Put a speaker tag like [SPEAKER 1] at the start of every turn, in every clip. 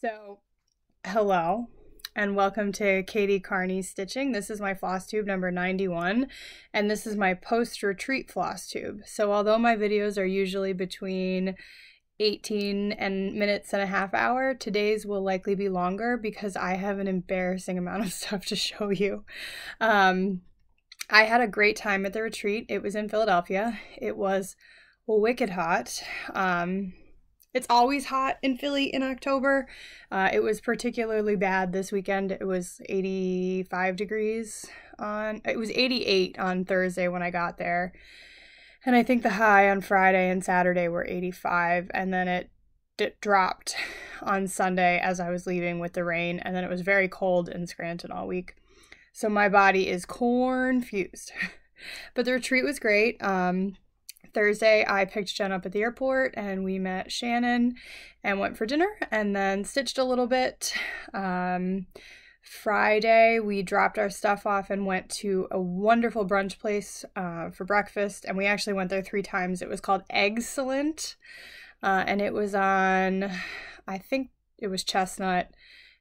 [SPEAKER 1] So, hello and welcome to Katie Carney's Stitching. This is my floss tube number 91, and this is my post-retreat floss tube. So although my videos are usually between 18 minutes and a half hour, today's will likely be longer because I have an embarrassing amount of stuff to show you. I had a great time at the retreat. It was in Philadelphia. It was wicked hot. It's always hot in Philly in October. It was particularly bad this weekend. It was 85 degrees it was 88 on Thursday when I got there. And I think the high on Friday and Saturday were 85. And then it dropped on Sunday as I was leaving with the rain. And then it was very cold in Scranton all week. So my body is confused. But the retreat was great. Thursday, I picked Jen up at the airport and we met Shannon and went for dinner and then stitched a little bit. Friday, we dropped our stuff off and went to a wonderful brunch place for breakfast. And we actually went there 3 times. It was called Eggcellent. And it was on, I think it was Chestnut.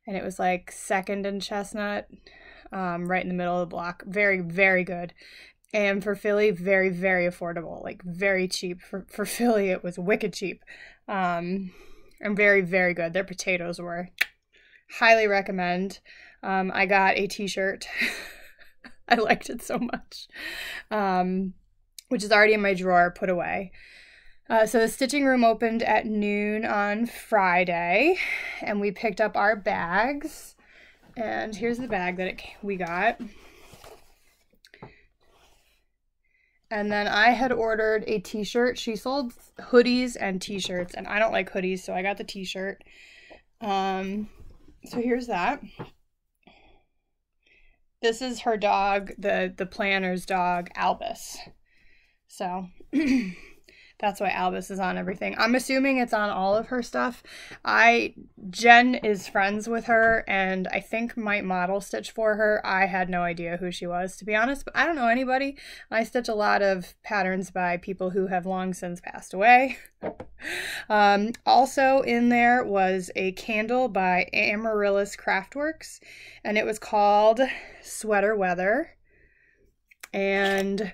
[SPEAKER 1] And it was like 2nd and Chestnut, right in the middle of the block. Very, very good. And for Philly, very, very affordable, like very cheap. For Philly, it was wicked cheap. And very, very good. Their potatoes were highly recommend. I got a t-shirt. I liked it so much, which is already in my drawer, put away. So the stitching room opened at noon on Friday, and we picked up our bags. And here's the bag that we got. And then I had ordered a t-shirt. She sold hoodies and t-shirts, and I don't like hoodies, so I got the t-shirt. So here's that. This is her dog, the planner's dog, Albus. So that's why Albus is on everything. I'm assuming it's on all of her stuff. Jen is friends with her and I think might model stitch for her. I had no idea who she was, to be honest, but I don't know anybody. I stitch a lot of patterns by people who have long since passed away. Also in there was a candle by Amaryllis Craftworks, and it was called Sweater Weather, and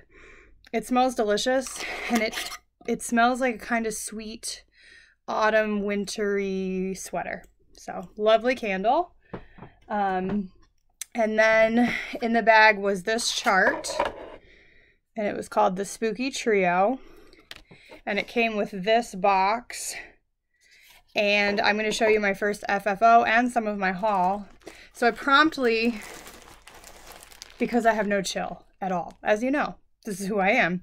[SPEAKER 1] it smells delicious, and it smells like a kind of sweet autumn wintry sweater. So lovely candle. And then in the bag was this chart, and it was called the Spooky Trio, and it came with this box. And I'm going to show you my first FFO and some of my haul. So I promptly, because I have no chill at all, as you know, this is who I am,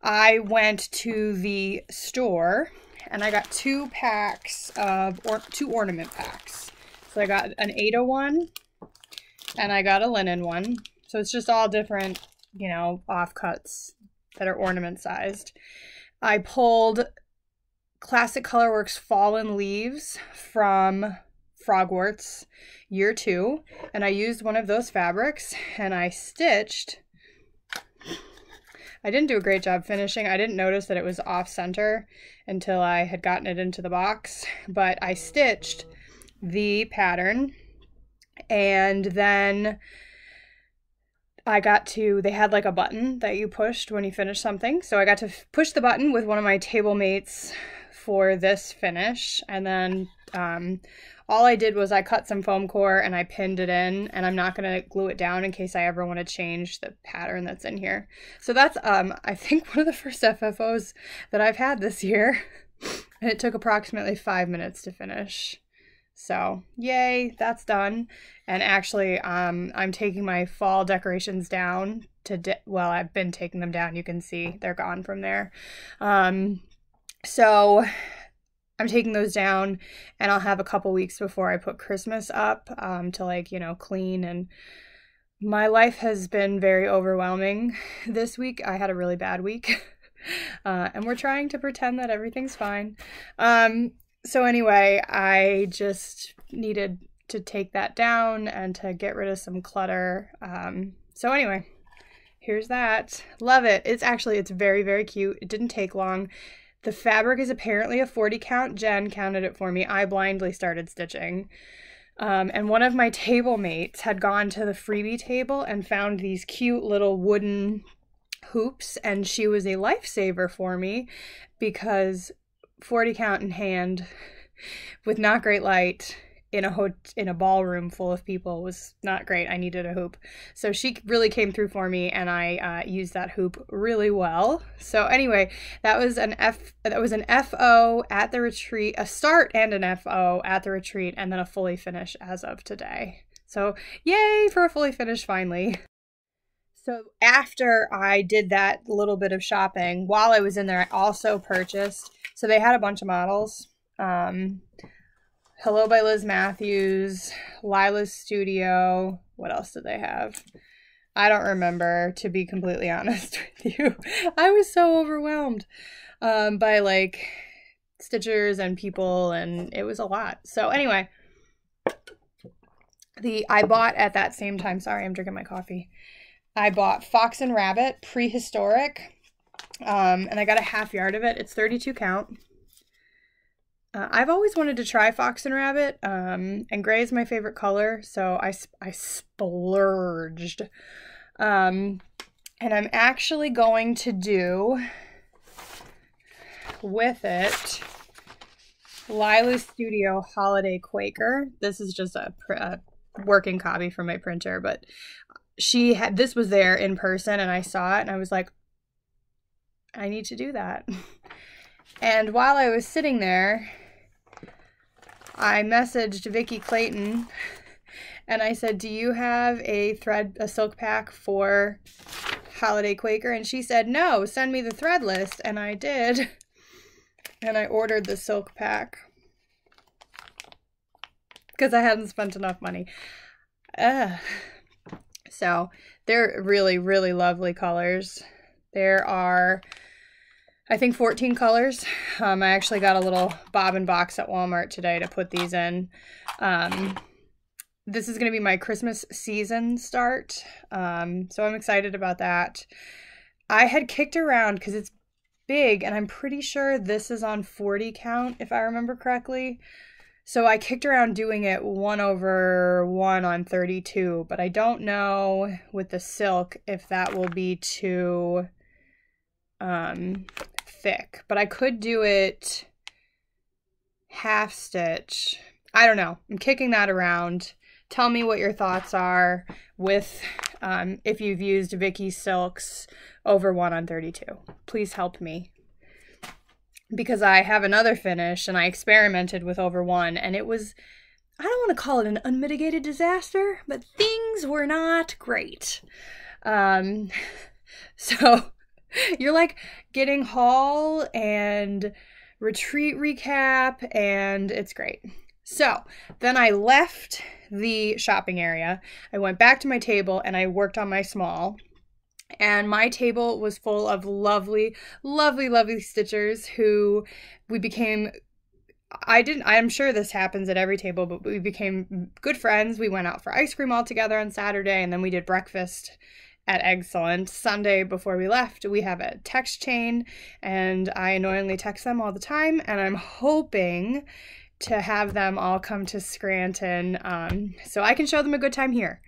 [SPEAKER 1] I went to the store and I got 2 packs of, 2 ornament packs. So I got an Aida one and I got a linen one. So it's just all different, you know, offcuts that are ornament sized. I pulled Classic Colorworks Fallen Leaves from Frogwarts year 2, and I used one of those fabrics and I stitched. I didn't do a great job finishing. I didn't notice that it was off center until I had gotten it into the box, but I stitched the pattern, and then they had like a button that you pushed when you finished something. So I got to push the button with one of my table mates for this finish. And then all I did was I cut some foam core and I pinned it in, and I'm not going to glue it down in case I ever want to change the pattern that's in here. So that's, I think, one of the first FFOs that I've had this year. And it took approximately 5 minutes to finish. So yay, that's done. And actually, I'm taking my fall decorations down well, I've been taking them down. You can see they're gone from there. So I'm taking those down, and I'll have a couple weeks before I put Christmas up to, like, you know, clean. And my life has been very overwhelming this week. I had a really bad week. And we're trying to pretend that everything's fine. So anyway, I just needed to take that down and to get rid of some clutter. So anyway, here's that. Love it. It's very, very cute. It didn't take long. The fabric is apparently a 40 count. Jen counted it for me. I blindly started stitching. And one of my table mates had gone to the freebie table and found these cute little wooden hoops, and she was a lifesaver for me because 40 count in hand with not great light in a ballroom full of people was not great. I needed a hoop. So she really came through for me, and I used that hoop really well. So anyway, that was an FO at the retreat, a start and an FO at the retreat, and then a fully finish as of today. So yay for a fully finish finally. So after I did that little bit of shopping, while I was in there, I also purchased, so they had a bunch of models. Hello by Liz Matthews, Lila's Studio. What else did they have? I don't remember, to be completely honest with you. I was so overwhelmed by like stitchers and people, and it was a lot. So anyway, I bought at that same time, sorry, I'm drinking my coffee. I bought Fox and Rabbit Prehistoric, and I got a half yard of it. It's 32 count. I've always wanted to try Fox and Rabbit, and gray is my favorite color, so I splurged. And I'm actually going to do with it Lila's Studio Holiday Quaker. This is just a working copy from my printer, but this was there in person, and I saw it, and I was like, I need to do that. And while I was sitting there, I messaged Vicki Clayton and I said, do you have a silk pack for Holiday Quaker? And she said, no, send me the thread list. And I did. And I ordered the silk pack because I hadn't spent enough money. So they're really, really lovely colors. There are, I think, 14 colors. I actually got a little bobbin box at Walmart today to put these in. This is going to be my Christmas season start, so I'm excited about that. I had kicked around, because it's big, and I'm pretty sure this is on 40 count, if I remember correctly. So I kicked around doing it 1/1 on 32, but I don't know with the silk if that will be too thick, but I could do it half stitch. I don't know. I'm kicking that around. Tell me what your thoughts are with if you've used Vicki silks over 1 on 32. Please help me, because I have another finish and I experimented with over 1, and it was, I don't want to call it an unmitigated disaster, but things were not great. So you're like getting haul and retreat recap, and it's great. So then I left the shopping area. I went back to my table and I worked on my small. And my table was full of lovely, lovely, lovely stitchers who we became, I'm sure this happens at every table, but we became good friends. We went out for ice cream all together on Saturday, and then we did breakfast at Excellent. Sunday before we left, we have a text chain, and I annoyingly text them all the time, and I'm hoping to have them all come to Scranton so I can show them a good time here.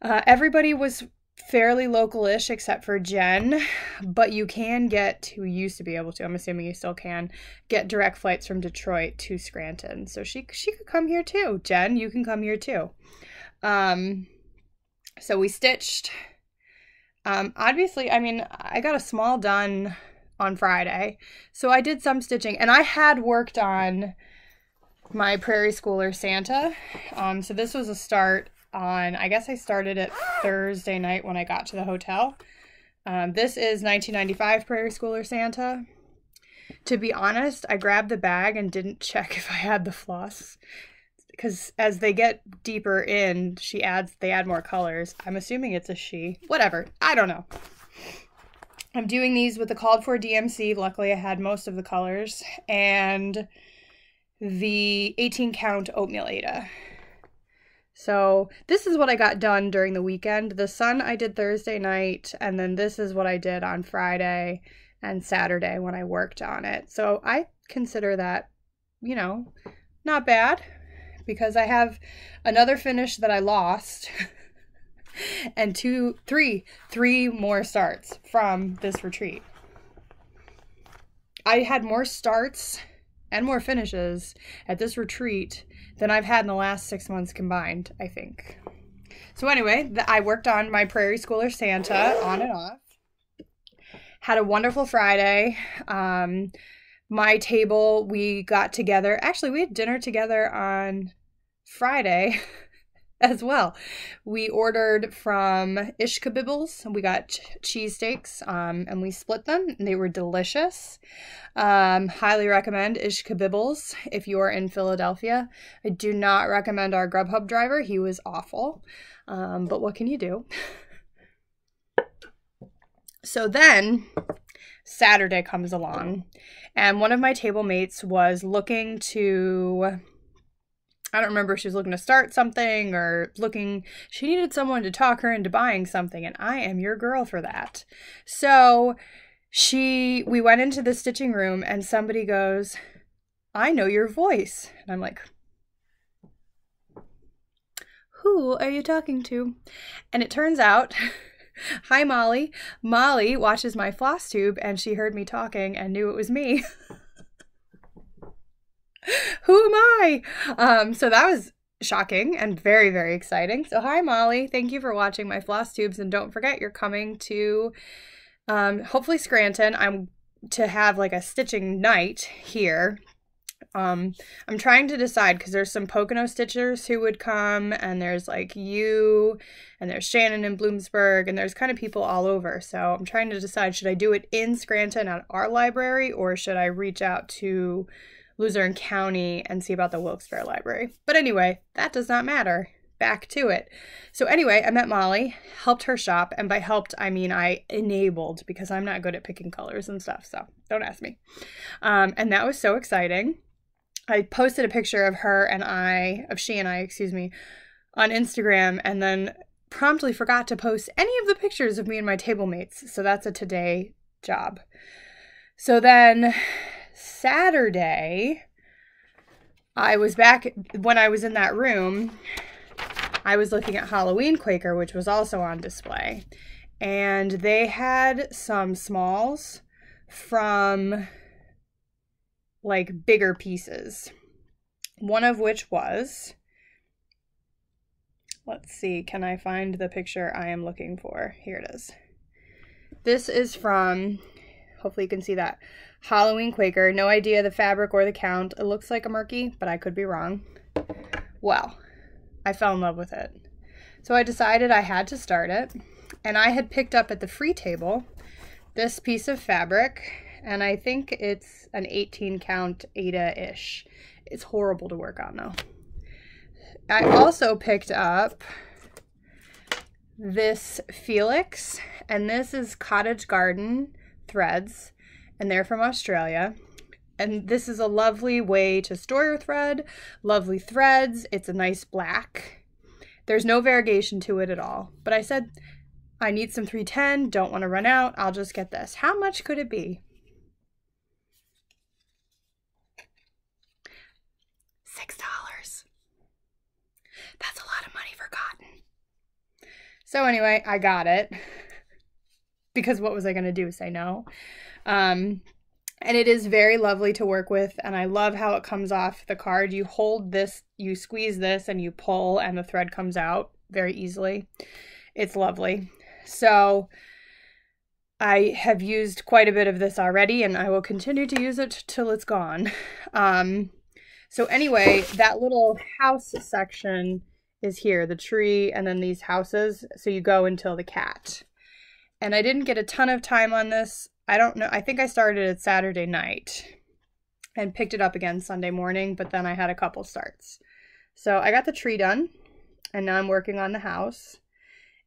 [SPEAKER 1] Everybody was fairly local-ish except for Jen, but you can who used to be able to, I'm assuming you still can, get direct flights from Detroit to Scranton. So she could come here too. Jen, you can come here too. So we stitched. Obviously, I mean, I got a small done on Friday, so I did some stitching, and I had worked on my Prairie Schooler Santa. So this was a start on, I guess I started it Thursday night when I got to the hotel. This is 1995 Prairie Schooler Santa. To be honest, I grabbed the bag and didn't check if I had the floss, because as they get deeper in, they add more colors. I'm assuming it's a she. Whatever. I don't know. I'm doing these with the called for DMC. Luckily, I had most of the colors. And the 18 count oatmeal Aida. So this is what I got done during the weekend. The sun I did Thursday night, and then this is what I did on Friday, and Saturday when I worked on it. So I consider that, you know, not bad, because I have another finish that I lost and three more starts from this retreat. I had more starts and more finishes at this retreat than I've had in the last 6 months combined, I think. So anyway, I worked on my Prairie Schooler Santa on and off. Had a wonderful Friday. My table, we got together. Actually, we had dinner together on Friday as well. We ordered from Ishkabibbles, and we got cheesesteaks, and we split them, and they were delicious. Highly recommend Ishkabibbles if you are in Philadelphia. I do not recommend our Grubhub driver. He was awful, but what can you do? So then Saturday comes along, and one of my table mates was looking to, I don't remember if she was looking to start something or she needed someone to talk her into buying something, and I am your girl for that. So we went into the stitching room, and somebody goes, "I know your voice." And I'm like, "Who are you talking to?" And it turns out, hi Molly. Molly watches my Flosstube, and she heard me talking and knew it was me. Who am I? So that was shocking and very, very exciting. So hi Molly, thank you for watching my Flosstubes, and don't forget you're coming to hopefully Scranton. I'm to have like a stitching night here. I'm trying to decide, because there's some Pocono stitchers who would come, and there's like you, and there's Shannon in Bloomsburg, and there's kind of people all over. So I'm trying to decide, should I do it in Scranton at our library, or should I reach out to Luzerne County and see about the Wilkes-Barre Library? But anyway, that does not matter. Back to it. So anyway, I met Molly, helped her shop, and by helped, I mean I enabled, because I'm not good at picking colors and stuff, so don't ask me. And that was so exciting. I posted a picture of she and I, excuse me, on Instagram, and then promptly forgot to post any of the pictures of me and my table mates. So that's a today job. So then Saturday, I was back, when I was in that room, I was looking at Halloween Quaker, which was also on display. And they had some smalls from like bigger pieces. One of which was, let's see, can I find the picture I am looking for? Here it is. This is from, hopefully you can see that, Halloween Quaker. No idea the fabric or the count. It looks like a Murky, but I could be wrong. Well, I fell in love with it. So I decided I had to start it. And I had picked up at the free table this piece of fabric, and I think it's an 18 count Aida-ish. It's horrible to work on though. I also picked up this Felix, and this is Cottage Garden threads, and they're from Australia. And this is a lovely way to store your thread, lovely threads. It's a nice black. There's no variegation to it at all. But I said, I need some 310, don't want to run out, I'll just get this. How much could it be? $6. That's a lot of money for cotton. So anyway, I got it. Because what was I going to do? Say no? And it is very lovely to work with, and I love how it comes off the card. You hold this, you squeeze this, and you pull, and the thread comes out very easily. It's lovely. So I have used quite a bit of this already, and I will continue to use it till it's gone. So anyway, that little house section is here, the tree, and then these houses. So you go until the cat. And I didn't get a ton of time on this. I don't know. I think I started it Saturday night and picked it up again Sunday morning, but then I had a couple starts. So I got the tree done, and now I'm working on the house.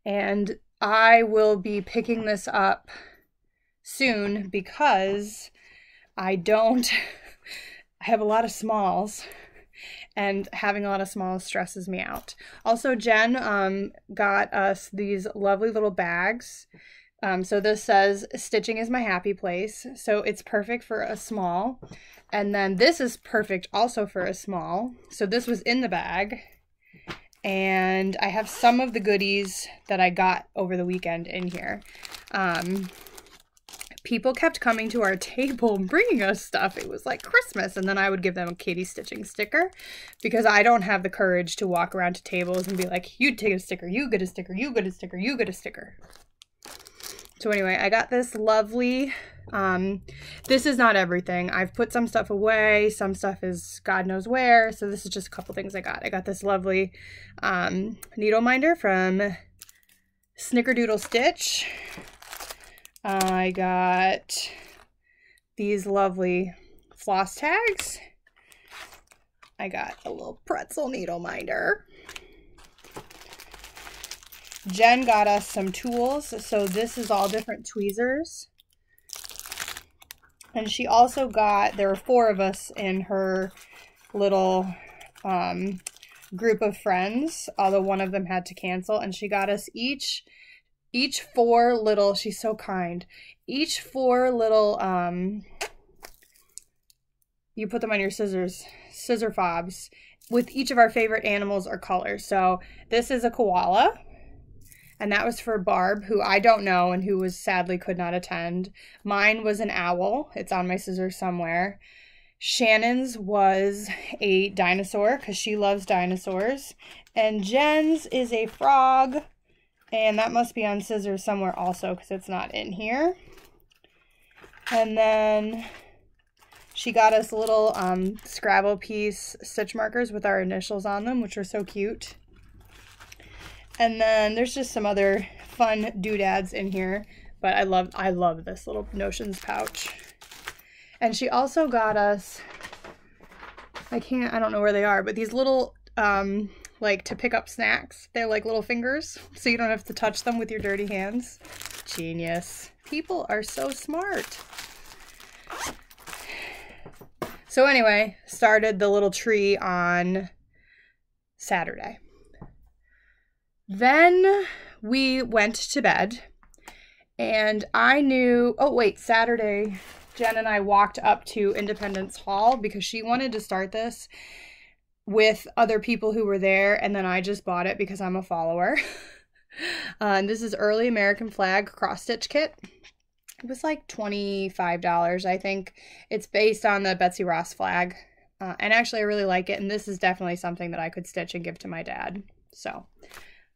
[SPEAKER 1] And I will be picking this up soon because I have a lot of smalls, and having a lot of smalls stresses me out. Also, Jen got us these lovely little bags So this says, stitching is my happy place. So it's perfect for a small. And then this is perfect also for a small. So this was in the bag. And I have some of the goodies that I got over the weekend in here. People kept coming to our table and bringing us stuff. It was like Christmas. And then I would give them a Katie Stitching sticker because I don't have the courage to walk around to tables and be like, you take a sticker, you get a sticker, you get a sticker, you get a sticker. So anyway, I got this lovely, this is not everything. I've put some stuff away. Some stuff is God knows where. So this is just a couple things I got. I got this lovely needle minder from Snickerdoodle Stitch. I got these lovely floss tags. I got a little pretzel needle minder. Jen got us some tools. So this is all different tweezers. And she also got, there were 4 of us in her little group of friends, although one of them had to cancel. And she got us each 4 little, she's so kind, each 4 little, you put them on your scissor fobs with each of our favorite animals or colors. So this is a koala. And that was for Barb, who I don't know and who was sadly could not attend. Mine was an owl. It's on my scissors somewhere. Shannon's was a dinosaur because she loves dinosaurs. And Jen's is a frog. And that must be on scissors somewhere also because it's not in here. And then she got us little Scrabble piece stitch markers with our initials on them, which are so cute. And then there's just some other fun doodads in here, but I love this little notions pouch. And she also got us, I don't know where they are, but these little, like to pick up snacks. They're like little fingers, so you don't have to touch them with your dirty hands. Genius. People are so smart. So anyway, started the little tree on Saturday. Then we went to bed, and I knew, oh wait, Saturday, Jen and I walked up to Independence Hall because she wanted to start this with other people who were there, and then I just bought it because I'm a follower. And this is Early American Flag cross-stitch kit. It was like $25, I think. It's based on the Betsy Ross flag, and actually I really like it, and this is definitely something that I could stitch and give to my dad, so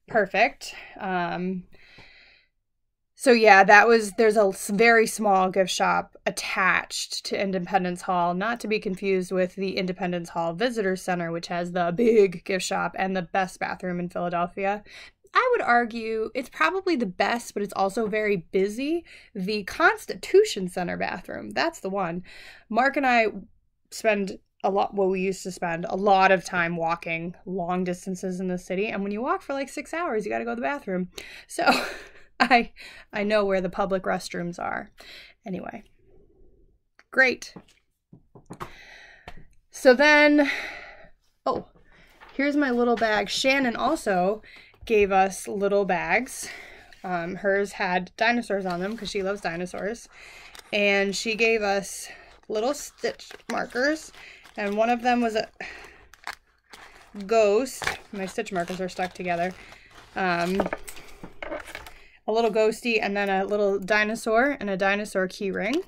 [SPEAKER 1] perfect. So yeah, there's a very small gift shop attached to Independence Hall, not to be confused with the Independence Hall Visitor Center, which has the big gift shop and the best bathroom in Philadelphia. I would argue it's probably the best, but it's also very busy. The Constitution Center bathroom, that's the one. Mark and I spend we used to spend a lot of time walking long distances in the city. And when you walk for like 6 hours, you got to go to the bathroom. So I know where the public restrooms are. Anyway, great. So then, oh, here's my little bag. Shannon also gave us little bags. Hers had dinosaurs on them because she loves dinosaurs. And she gave us little stitch markers. And one of them was a ghost. My stitch markers are stuck together. A little ghosty, and then a little dinosaur and a dinosaur key ring.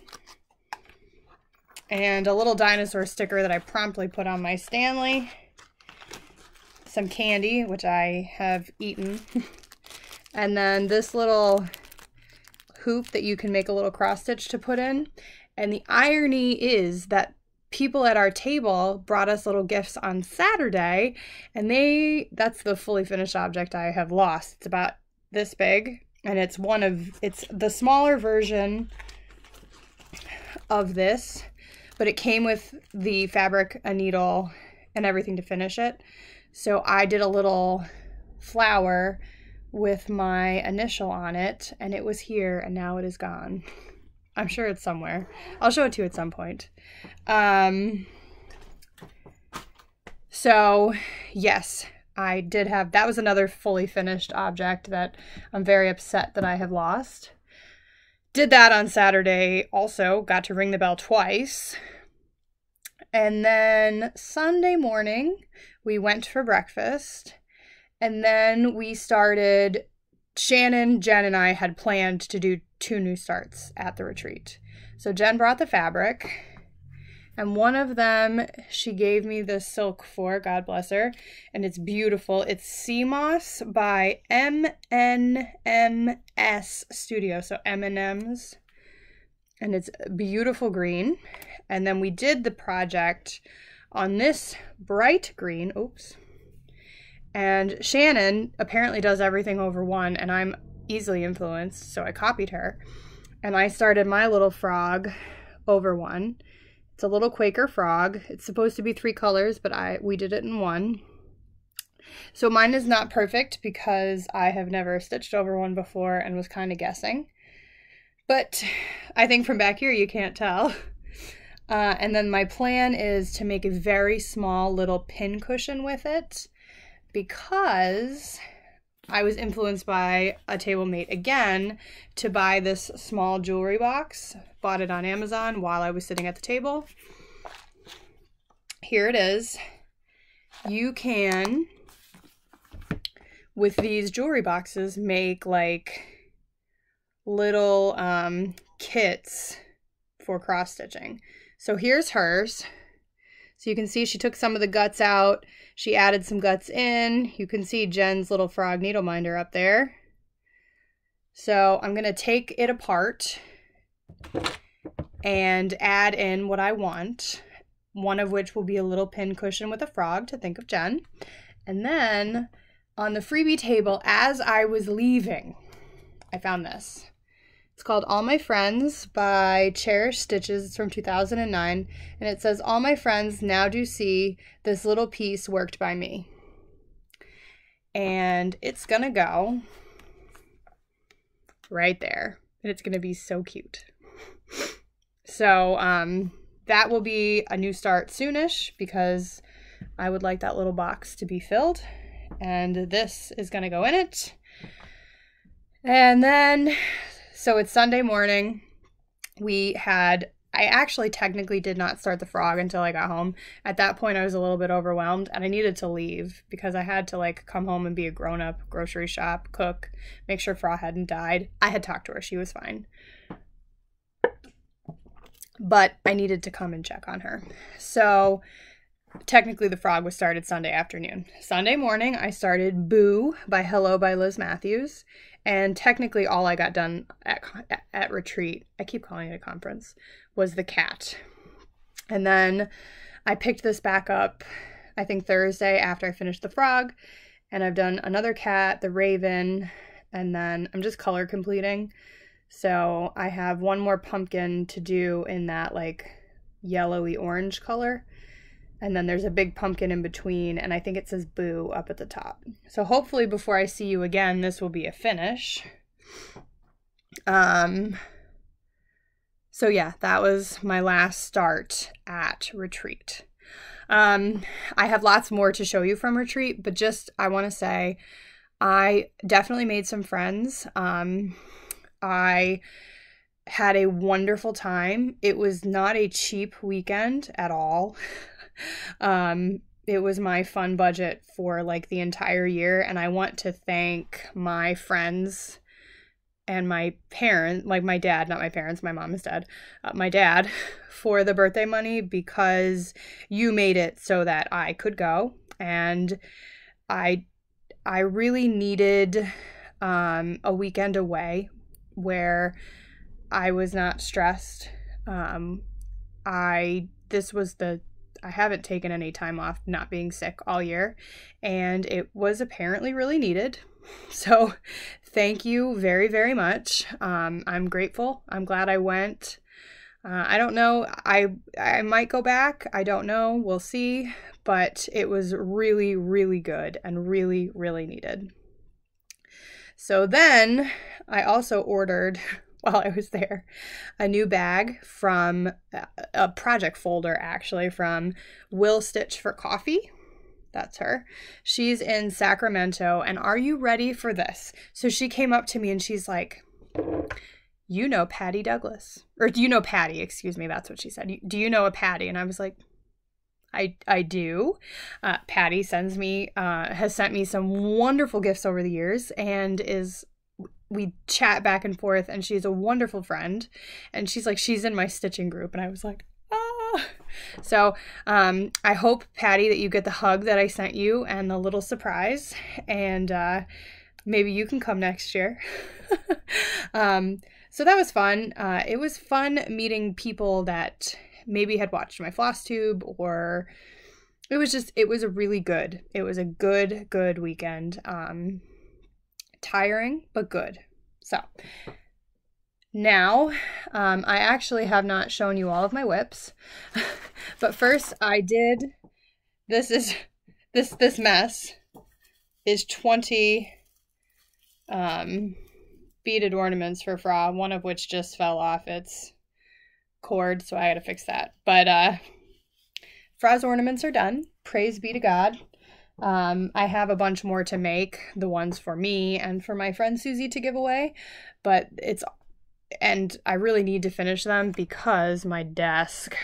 [SPEAKER 1] And a little dinosaur sticker that I promptly put on my Stanley. Some candy, which I have eaten. And then this little hoop that you can make a little cross stitch to put in. And the irony is that people at our table brought us little gifts on Saturday, and that's the fully finished object I have lost. It's about this big, and it's the smaller version of this, but it came with the fabric, a needle, and everything to finish it. So I did a little flower with my initial on it, and it was here, and now it is gone. I'm sure it's somewhere. I'll show it to you at some point. So yes, I did have, that was another fully finished object that I'm very upset that I have lost. did that on Saturday also, got to ring the bell twice. And then Sunday morning, we went for breakfast. And then we started, Shannon, Jen, and I had planned to do 2 new starts at the retreat. So Jen brought the fabric. And one of them, she gave me the silk for, God bless her, and it's beautiful. It's Sea Moss by MNMS Studio, so M&M's, and it's beautiful green. And then we did the project on this bright green, oops, and Shannon apparently does everything over one, and I'm easily influenced, so I copied her, and I started my little frog over one. It's a little Quaker frog. It's supposed to be 3 colors, but we did it in 1. So mine is not perfect because I have never stitched over one before and was kind of guessing. But I think from back here you can't tell. And then my plan is to make a very small little pin cushion with it because I was influenced by a table mate again to buy this small jewelry box. Bought it on Amazon while I was sitting at the table. Here it is. You can, with these jewelry boxes, make like little kits for cross stitching. So here's hers. So you can see she took some of the guts out. She added some guts in. You can see Jen's little frog needle minder up there. So I'm going to take it apart and add in what I want. One of which will be a little pin cushion with a frog to think of Jen. And then on the freebie table, as I was leaving, I found this. It's called All My Friends by Cherish Stitches. It's from 2009. And it says, all my friends now do see this little piece worked by me. And it's gonna go right there. And it's gonna be so cute. So that will be a new start soonish because I would like that little box to be filled. And this is gonna go in it. And then, so it's Sunday morning. I actually technically did not start the frog until I got home. At that point, I was a little bit overwhelmed and I needed to leave because I had to like come home and be a grown-up, grocery shop, cook, make sure Fra hadn't died. I had talked to her. She was fine. But I needed to come and check on her. So technically the frog was started Sunday afternoon. Sunday morning, I started Boo by Hello by Liz Matthews. And technically all I got done at retreat, I keep calling it a conference, was the cat. And then I picked this back up, I think Thursday after I finished the frog. And I've done another cat, the raven, and then I'm just color completing. So I have one more pumpkin to do in that like yellowy orange color. And then there's a big pumpkin in between, and I think it says Boo up at the top. So hopefully before I see you again, this will be a finish. So yeah, that was my last start at retreat. I have lots more to show you from retreat, but just I want to say I definitely made some friends. I had a wonderful time. It was not a cheap weekend at all. It was my fun budget for like the entire year, and I want to thank my friends and my parents, like my dad, not my parents, my mom is dead, my dad, for the birthday money because you made it so that I could go, and I really needed a weekend away where I was not stressed. I haven't taken any time off not being sick all year, and it was apparently really needed. So thank you very, very much. I'm grateful. I'm glad I went. I don't know. I might go back. I don't know. We'll see. But it was really, really good and really, really needed. So then I also ordered, while I was there, a new bag from a project folder, actually, from Will Stitch for Coffee. That's her. She's in Sacramento, and are you ready for this? So she came up to me and she's like, you know Patty Douglas. Or do you know Patty? Excuse me, that's what she said. Do you know a Patty? And I was like, I do. Patty has sent me some wonderful gifts over the years, and we chat back and forth, and she's a wonderful friend. And she's like, she's in my stitching group. And I was like, ah. So I hope, Patty, that you get the hug that I sent you and the little surprise. And maybe you can come next year. So that was fun. It was fun meeting people that maybe had watched my Flosstube, or it was a good weekend. Tiring, but good. So now, I actually have not shown you all of my whips, but first I did, this mess is 20, beaded ornaments for Fra, one of which just fell off its cord, so I had to fix that. But Fra's ornaments are done. Praise be to God. I have a bunch more to make, the ones for me and for my friend Susie to give away, and I really need to finish them because my desk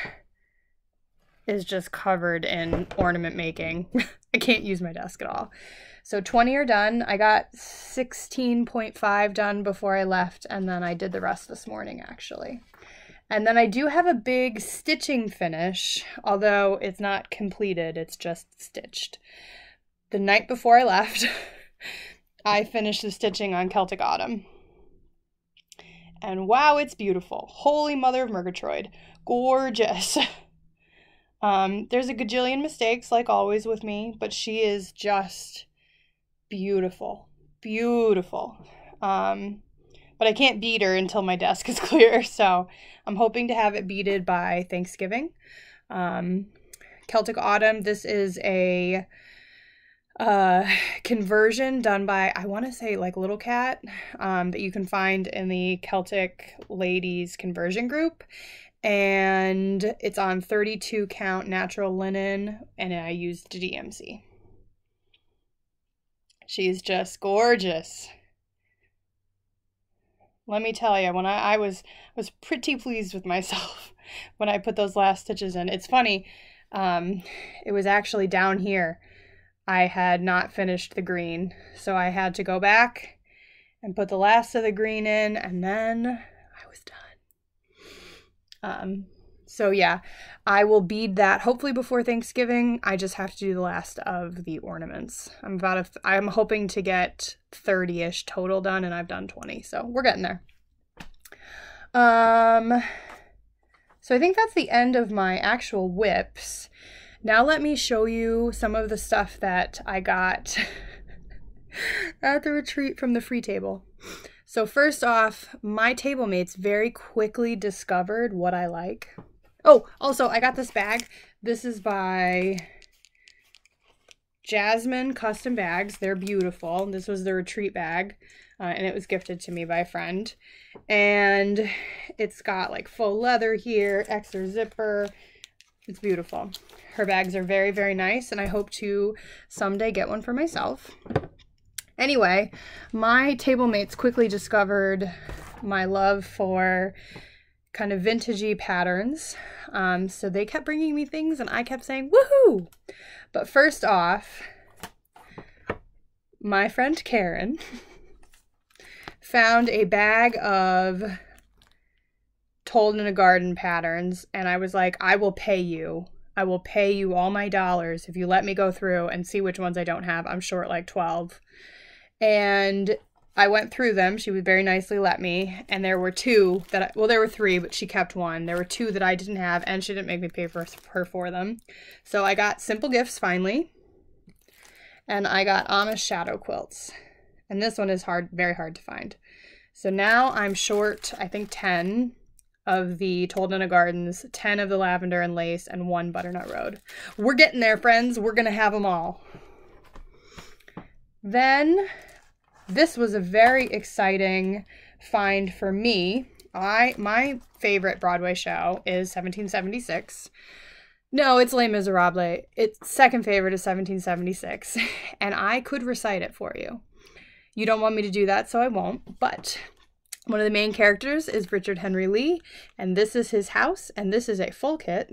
[SPEAKER 1] is just covered in ornament making. I can't use my desk at all. So 20 are done. I got 16.5 done before I left, and then I did the rest this morning, actually. And then I do have a big stitching finish, although it's not completed, it's just stitched. The night before I left, I finished the stitching on Celtic Autumn. And wow, it's beautiful. Holy Mother of Murgatroyd. Gorgeous. There's a gajillion mistakes, like always with me, but she is just beautiful. Beautiful. But I can't bead her until my desk is clear, so I'm hoping to have it beaded by Thanksgiving. Celtic Autumn, this is a conversion done by, I want to say, like Little Cat, that you can find in the Celtic Ladies conversion group. And it's on 32 count natural linen, and I used DMC. She's just gorgeous. Let me tell you, when I was pretty pleased with myself when I put those last stitches in. It's funny, it was actually down here. I had not finished the green, so I had to go back and put the last of the green in, and then I was done. So yeah, I will bead that hopefully before Thanksgiving. I just have to do the last of the ornaments. I'm hoping to get 30-ish total done, and I've done 20, so we're getting there. So I think that's the end of my actual whips. Now let me show you some of the stuff that I got at the retreat from the free table. So first off, my table mates very quickly discovered what I like. Oh, also, I got this bag. This is by Jasmine Custom Bags. They're beautiful. This was the retreat bag, and it was gifted to me by a friend. And it's got like faux leather here, extra zipper. It's beautiful. Her bags are very, very nice, and I hope to someday get one for myself. Anyway, my table mates quickly discovered my love for kind of vintagey patterns. So they kept bringing me things, and I kept saying, woohoo! But first off, my friend Karen found a bag of Told in a Garden patterns, and I was like, I will pay you. I will pay you all my dollars if you let me go through and see which ones I don't have. I'm short like 12. And I went through them. She would very nicely let me. And there were two that, well, there were three, but she kept one. There were two that I didn't have, and she didn't make me pay for her for them. So I got simple gifts finally. And I got Amish shadow quilts. And this one is very hard to find. So now I'm short, I think 10 of the Told in a Gardens, 10 of the lavender and lace, and 1 butternut road. We're getting there, friends. We're going to have them all. Then this was a very exciting find for me. My favorite Broadway show is 1776. No, it's Les Miserables. Its second favorite is 1776. And I could recite it for you. You don't want me to do that, so I won't. But One of the main characters is Richard Henry Lee, and this is his house, and this is a full kit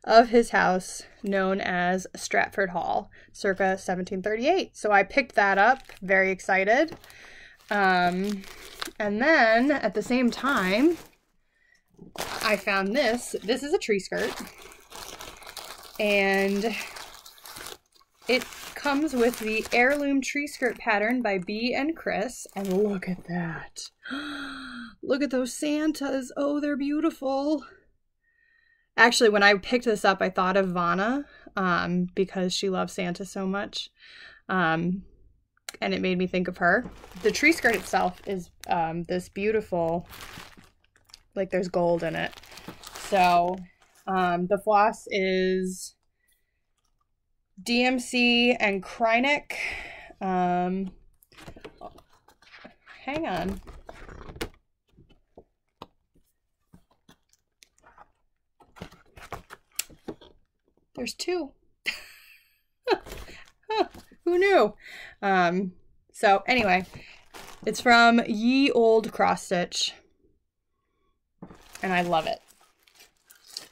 [SPEAKER 1] of his house known as Stratford Hall, circa 1738. So I picked that up, very excited. And then at the same time, I found this. This is a tree skirt, and it comes with the heirloom tree skirt pattern by B and Chris, and look at that. Look at those Santas. Oh, they're beautiful. Actually, when I picked this up, I thought of Vanna because she loves Santa so much, and it made me think of her. The tree skirt itself is this beautiful, like there's gold in it. So the floss is DMC and Krynic. Hang on. There's two. Who knew? So anyway, it's from Ye Old Cross Stitch, and I love it.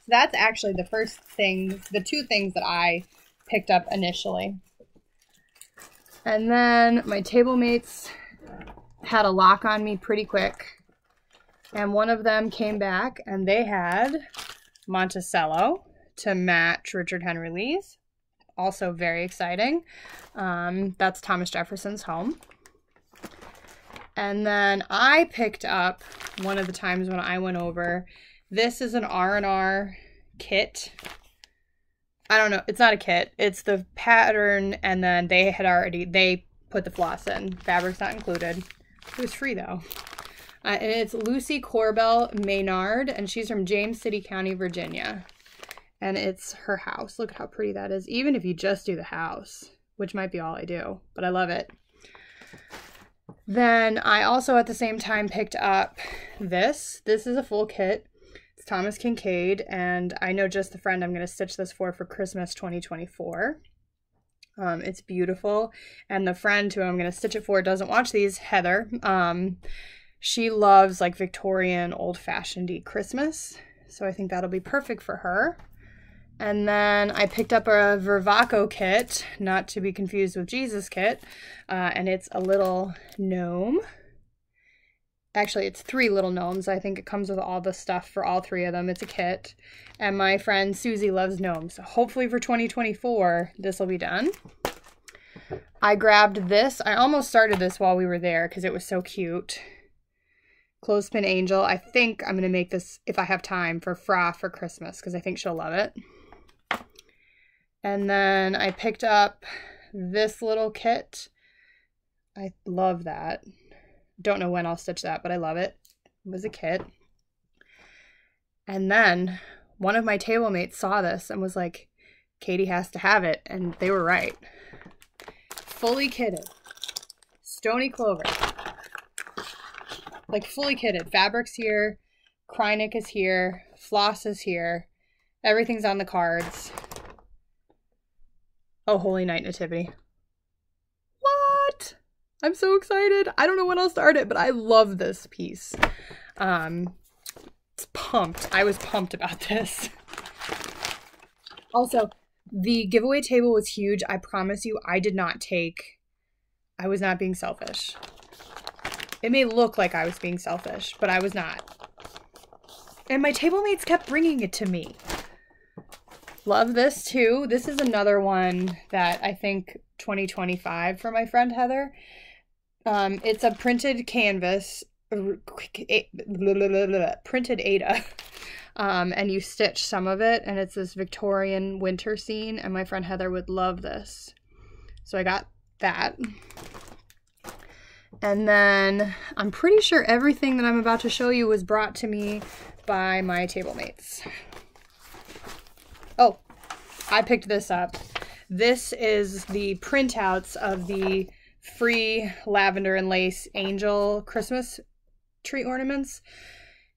[SPEAKER 1] That's actually the two things that I picked up initially. And then my table mates had a lock on me pretty quick, and one of them came back and they had Monticello to match Richard Henry Lee's. Also very exciting. That's Thomas Jefferson's home. And then I picked up, one of the times when I went over, this is an R&R kit. I don't know, it's not a kit, it's the pattern, and then they put the floss in. Fabric's not included. It was free though. And it's Lucy Corbell Maynard, and she's from James City County, Virginia. And it's her house. Look at how pretty that is. Even if you just do the house, which might be all I do, but I love it. Then I also at the same time picked up this. This is a full kit. It's Thomas Kincaid, and I know just the friend I'm going to stitch this for Christmas 2024. It's beautiful, and the friend who I'm going to stitch it for doesn't watch these, Heather. She loves like Victorian old-fashioned-y Christmas, so I think that'll be perfect for her. And then I picked up a Vervaco kit, not to be confused with Jesus kit, and it's a little gnome. Actually, it's 3 little gnomes. I think it comes with all the stuff for all 3 of them. It's a kit. And my friend Susie loves gnomes, so hopefully for 2024, this will be done. I grabbed this. I almost started this while we were there because it was so cute. Clothespin Angel. I think I'm going to make this, if I have time, for Fra for Christmas because I think she'll love it. And then I picked up this little kit. I love that. Don't know when I'll stitch that, but I love it. It was a kit. And then one of my table mates saw this and was like, Katie has to have it. And they were right. Fully kitted. Stony Clover. Like fully kitted. Fabric's here. Krynic is here. Floss is here. Everything's on the cards. Oh, Holy Night Nativity. What? I'm so excited. I don't know when I'll start it, but I love this piece. It's pumped. I was pumped about this. Also, the giveaway table was huge. I promise you, I was not being selfish. It may look like I was being selfish, but I was not. And my table mates kept bringing it to me. Love this too. This is another one that I think 2025 for my friend Heather. It's a printed canvas, printed Ada, and you stitch some of it, and it's this Victorian winter scene, and my friend Heather would love this. So I got that. And then I'm pretty sure everything that I'm about to show you was brought to me by my table mates. Oh, I picked this up. This is the printouts of the free lavender and lace angel Christmas tree ornaments.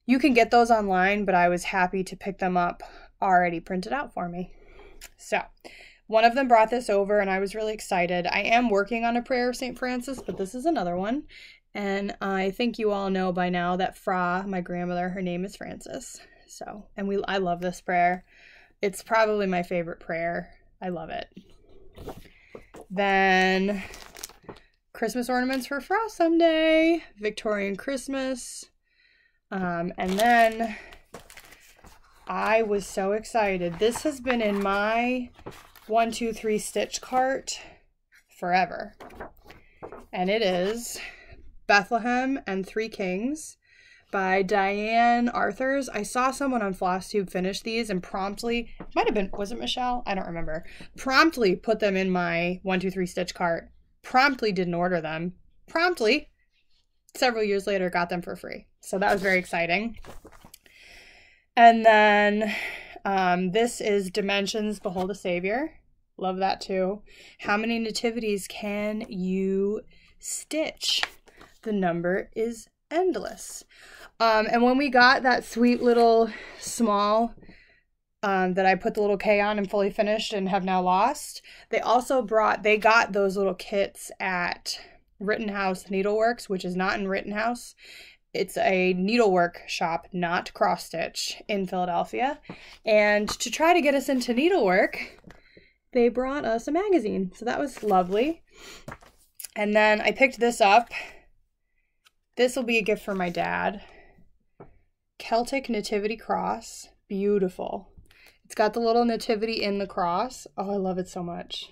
[SPEAKER 1] You can get those online, but I was happy to pick them up already printed out for me. So one of them brought this over and I was really excited. I am working on a prayer of St. Francis, but this is another one. And I think you all know by now that Fra, my grandmother, her name is Frances. So, and I love this prayer. It's probably my favorite prayer. I love it. Then Christmas ornaments for Fra someday, Victorian Christmas. And then I was so excited. This has been in my 1, 2, 3 stitch cart forever. And it is Bethlehem and Three Kings by Diane Arthurs. I saw someone on Flosstube finish these and promptly, might have been, was it Michelle? I don't remember. Promptly put them in my 1, 2, 3 stitch cart. Promptly didn't order them. Promptly, several years later, got them for free. So that was very exciting. And then this is Dimensions, Behold a Savior. Love that too. How many nativities can you stitch? The number is endless. And when we got that sweet little small that I put the little K on and fully finished and have now lost, they got those little kits at Rittenhouse Needleworks, which is not in Rittenhouse. It's a needlework shop, not cross stitch, in Philadelphia. And to try to get us into needlework, they brought us a magazine. So that was lovely. And then I picked this up. This will be a gift for my dad. Celtic Nativity Cross. Beautiful. It's got the little nativity in the cross. Oh, I love it so much.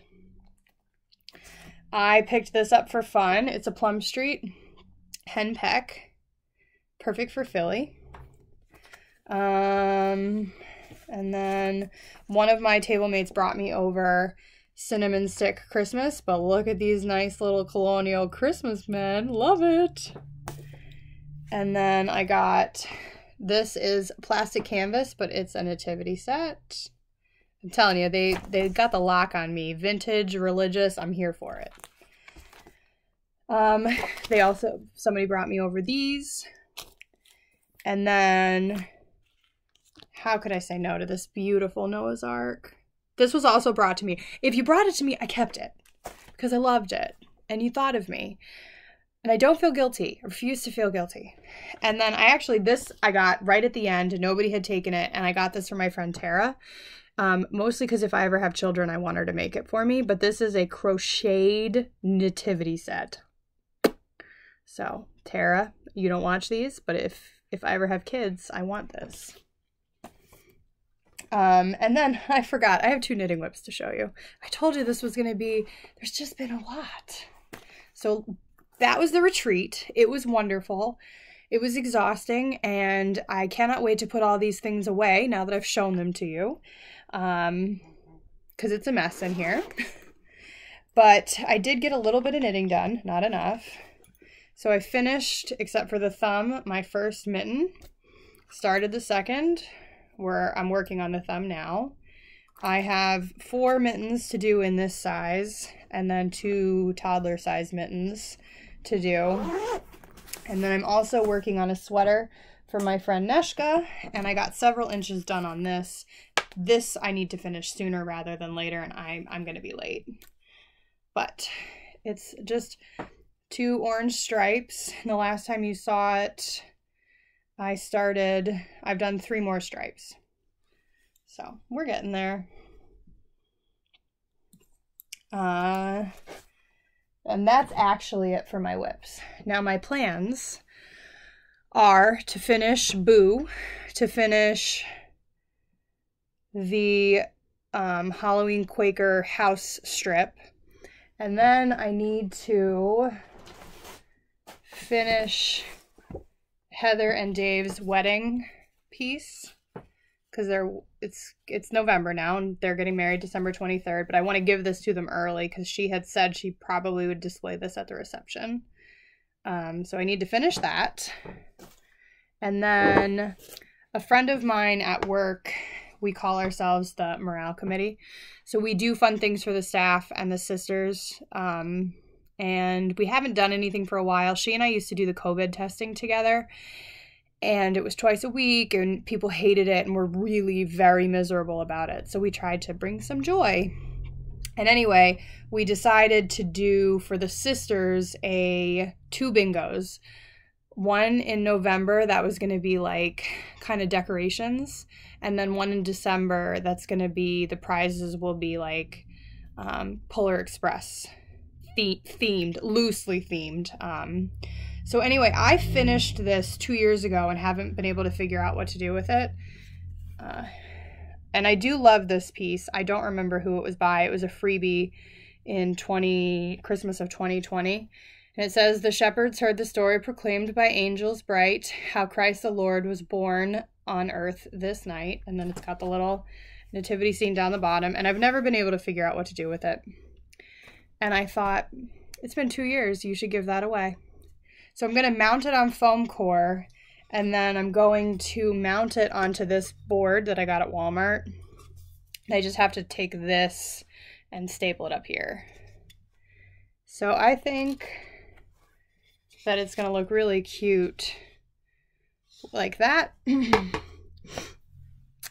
[SPEAKER 1] I picked this up for fun. It's a Plum Street henpeck. Perfect for Philly. And then one of my table mates brought me over cinnamon stick Christmas, but look at these nice little colonial Christmas men. Love it. And then I got, this is plastic canvas, but it's a nativity set. I'm telling you, they got the lock on me. Vintage, religious, I'm here for it. Somebody brought me over these. And then, how could I say no to this beautiful Noah's Ark? This was also brought to me. If you brought it to me, I kept it because I loved it and you thought of me. And I don't feel guilty. I refuse to feel guilty. And then this I got right at the end. Nobody had taken it. And I got this from my friend Tara. Mostly because if I ever have children, I want her to make it for me. But this is a crocheted nativity set. So, Tara, you don't watch these, but if I ever have kids, I want this. And then I forgot, I have 2 knitting whips to show you. I told you this was going to be, there's just been a lot. So that was the retreat. It was wonderful. It was exhausting, and I cannot wait to put all these things away now that I've shown them to you. Because it's a mess in here. But I did get a little bit of knitting done, not enough. So I finished, except for the thumb, my first mitten. Started the second, where I'm working on the thumb now. I have 4 mittens to do in this size, and then 2 toddler size mittens to do. And then I'm also working on a sweater for my friend Neshka, and I got several inches done on this. This I need to finish sooner rather than later, and I'm going to be late. But it's just 2 orange stripes. And the last time you saw it, I've done 3 more stripes. So we're getting there. And that's actually it for my whips. Now my plans are to finish Boo, to finish the Halloween Quaker house strip, and then I need to finish Heather and Dave's wedding piece, because it's November now and they're getting married December 23rd, but I want to give this to them early because she had said she probably would display this at the reception. So I need to finish that. And then a friend of mine at work, we call ourselves the morale committee. So we do fun things for the staff and the sisters. And we haven't done anything for a while. She and I used to do the COVID testing together, and it was twice a week, and people hated it and were really very miserable about it. So we tried to bring some joy. And anyway, we decided to do for the sisters two bingos. One in November that was going to be like kind of decorations, and then one in December that's going to be, the prizes will be like Polar Express themed, loosely themed. So anyway, I finished this 2 years ago and haven't been able to figure out what to do with it. And I do love this piece. I don't remember who it was by. It was a freebie in Christmas of 2020. And it says, "The shepherds heard the story proclaimed by angels bright, how Christ the Lord was born on earth this night." And then it's got the little nativity scene down the bottom. And I've never been able to figure out what to do with it. And I thought, it's been 2 years. You should give that away. So I'm going to mount it on foam core. And then I'm going to mount it onto this board that I got at Walmart. And I just have to take this and staple it up here. So I think that it's going to look really cute like that.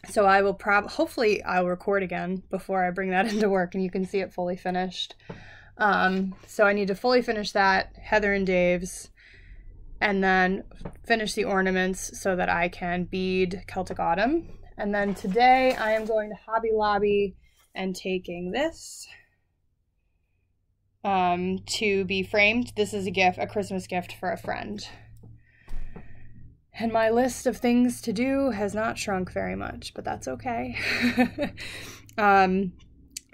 [SPEAKER 1] So I will hopefully I'll record again before I bring that into work and you can see it fully finished. So I need to fully finish that, Heather and Dave's, and then finish the ornaments so that I can bead Celtic Autumn. And then today I am going to Hobby Lobby and taking this to be framed. This is a Christmas gift for a friend. And my list of things to do has not shrunk very much, but that's okay.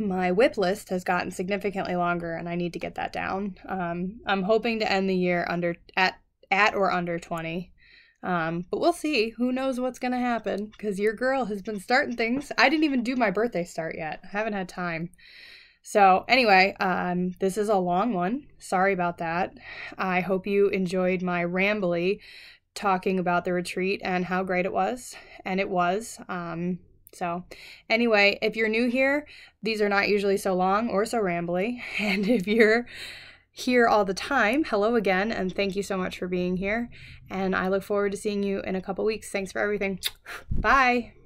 [SPEAKER 1] My whip list has gotten significantly longer and I need to get that down. I'm hoping to end the year at or under 20. But we'll see. Who knows what's going to happen, because your girl has been starting things. I didn't even do my birthday start yet. I haven't had time. So anyway, this is a long one. Sorry about that. I hope you enjoyed my rambly talking about the retreat and how great it was. And it was. So anyway, if you're new here, these are not usually so long or so rambly. And if you're here all the time, hello again, and thank you so much for being here. And I look forward to seeing you in a couple weeks. Thanks for everything. Bye.